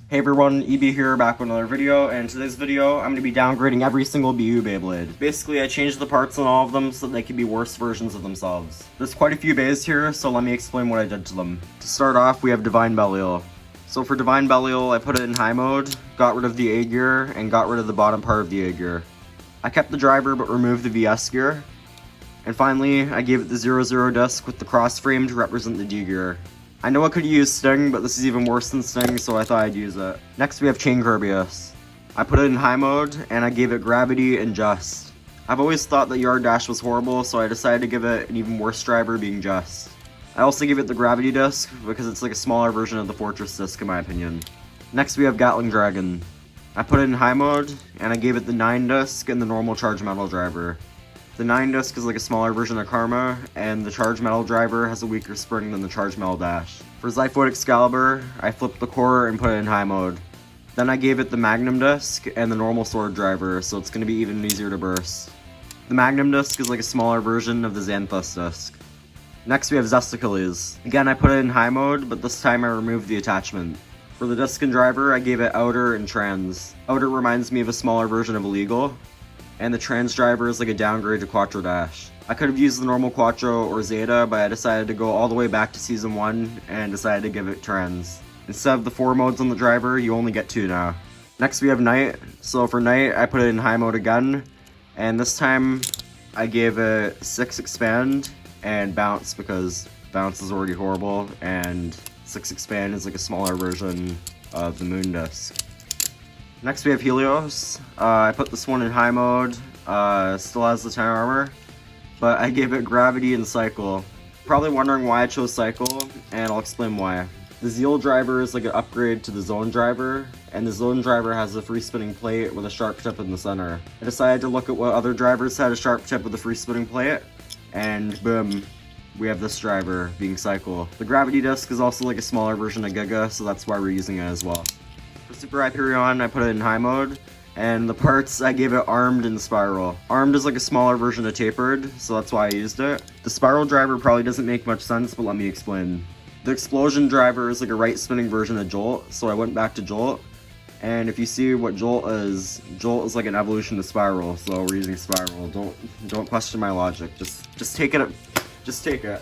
Hey everyone, EB here, back with another video, and in today's video, I'm going to be downgrading every single BU Beyblade. Basically, I changed the parts on all of them so that they could be worse versions of themselves. There's quite a few Beys here, so let me explain what I did to them. To start off, we have Divine Belial. So for Divine Belial, I put it in high mode, got rid of the A gear, and got rid of the bottom part of the A gear. I kept the driver but removed the VS gear. And finally, I gave it the 00 disc with the cross frame to represent the D gear. I know I could use Sting, but this is even worse than Sting, so I thought I'd use it. Next we have Chain Kirbyus. I put it in high mode, and I gave it Gravity and Just. I've always thought that Yard Dash was horrible, so I decided to give it an even worse driver, being Just. I also gave it the Gravity disc, because it's like a smaller version of the Fortress disc in my opinion. Next we have Gatling Dragon. I put it in high mode, and I gave it the 9 disc and the normal Charge Metal driver. The 9 disc is like a smaller version of Karma, and the Charge Metal driver has a weaker spring than the Charge Metal Dash. For Zyphoid Excalibur, I flipped the core and put it in high mode. Then I gave it the Magnum disc and the normal sword driver, so it's going to be even easier to burst. The Magnum disc is like a smaller version of the Xanthus disc. Next we have Zesticles. Again, I put it in high mode, but this time I removed the attachment. For the disc and driver, I gave it Outer and Trans. Outer reminds me of a smaller version of Illegal, and the Trans driver is like a downgrade to Quattro Dash. I could have used the normal Quattro or Zeta, but I decided to go all the way back to Season 1 and decided to give it Trans. Instead of the 4 modes on the driver, you only get 2 now. Next we have Night. So for Night, I put it in high mode again, and this time I gave it 6 Expand and Bounce because Bounce is already horrible, and 6 Expand is like a smaller version of the Moon Disc. Next we have Helios. I put this one in high mode, still has the 10 armor, but I gave it Gravity and Cycle. Probably wondering why I chose Cycle, and I'll explain why. The Zeal driver is like an upgrade to the Zone driver, and the Zone driver has a free spinning plate with a sharp tip in the center. I decided to look at what other drivers had a sharp tip with a free spinning plate, and boom, we have this driver being Cycle. The Gravity disc is also like a smaller version of Giga, so that's why we're using it as well. For Super Hyperion, I put it in high mode, and the parts, I gave it Armed and Spiral. Armed is like a smaller version of Tapered, so that's why I used it. The Spiral driver probably doesn't make much sense, but let me explain. The Explosion driver is like a right spinning version of Jolt, so I went back to Jolt. And if you see what Jolt is like an evolution to Spiral, so we're using Spiral. Don't question my logic. Just take it. Just take it.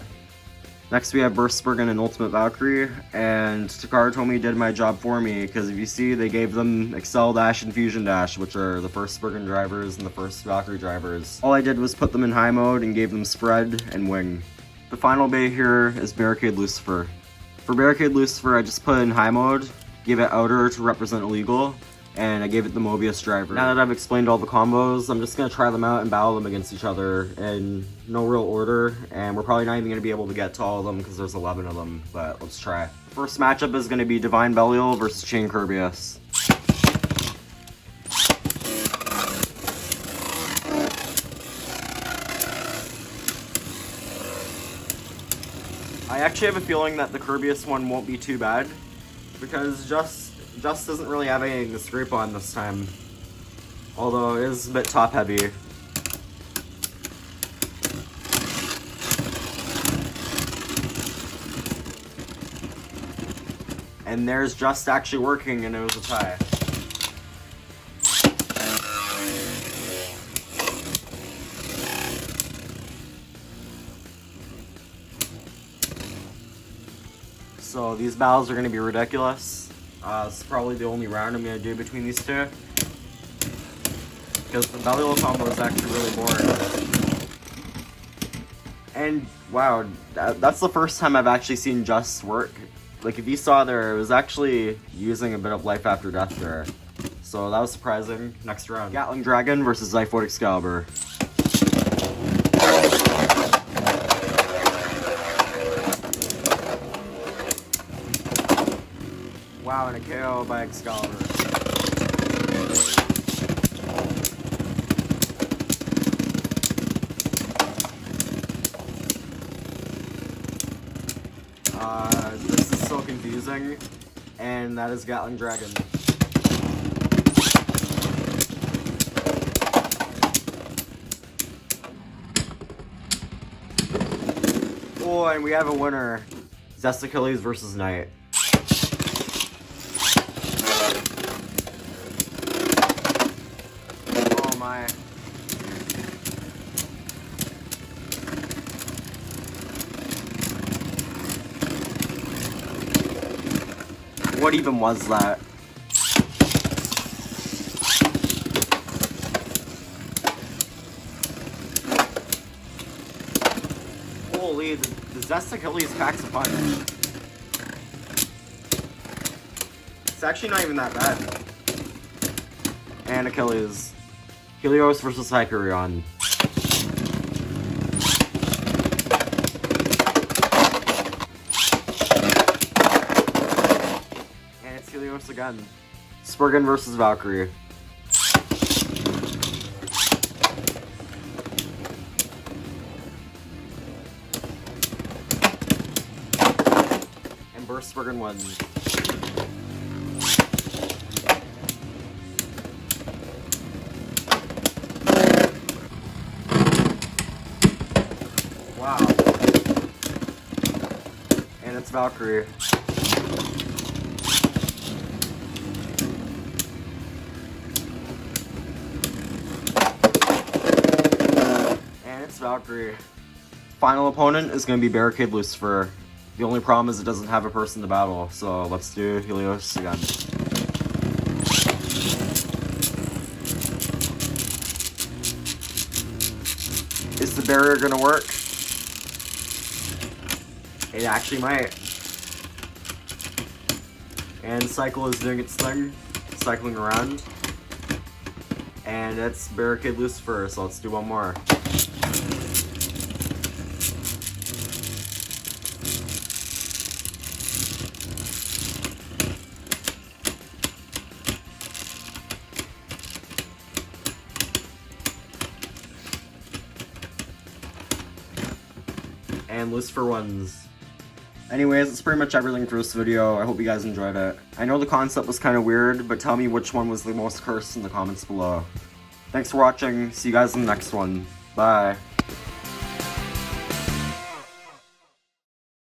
Next we have Burst Spriggan and Ultimate Valkyrie, and Takara Tomy did my job for me, because if you see, they gave them Excel Dash and Fusion Dash, which are the first Spriggan drivers and the first Valkyrie drivers. All I did was put them in high mode and gave them Spread and Wing. The final Bey here is Barricade Lucifer. For Barricade Lucifer, I just put it in high mode, gave it Outer to represent Illegal, and I gave it the Mobius driver. Now that I've explained all the combos, I'm just going to try them out and battle them against each other in no real order, and we're probably not even going to be able to get to all of them because there's 11 of them, but let's try. The first matchup is going to be Divine Belial versus Chain Kirbyus. I actually have a feeling that the Kirbyus one won't be too bad, because Just doesn't really have anything to scrape on this time. Although it is a bit top heavy. And there's Just actually working, and it was a tie. So these battles are going to be ridiculous. This is probably the only round I'm going to do between these two, because the Belial combo is actually really boring. And wow, that's the first time I've actually seen Just work. Like if you saw there, it was actually using a bit of life after death there. So that was surprising. Next round, Gatling Dragon versus Zyphoid Excalibur. Wow, and a KO by Excalibur. This is so confusing, and that is Gatling Dragon. Oh, and we have a winner. Zesticles versus Knight. what even was that? Holy, the Zest Achilles packs a punch. It's actually not even that bad. And Achilles. Helios versus Hyperion. And it's Helios again. Spurgen versus Valkyrie. And Burst Spurgen wins. Wow. And it's Valkyrie. And it's Valkyrie. Final opponent is going to be Barricade Lucifer. The only problem is it doesn't have a person to battle, so let's do Helios again. Is the barrier gonna work? It actually might. And Cycle is doing its thing, cycling around. And it's Barricade Lucifer, so let's do one more. And Lucifer wins. Anyways, that's pretty much everything for this video. I hope you guys enjoyed it. I know the concept was kind of weird, but tell me which one was the most cursed in the comments below. Thanks for watching. See you guys in the next one. Bye.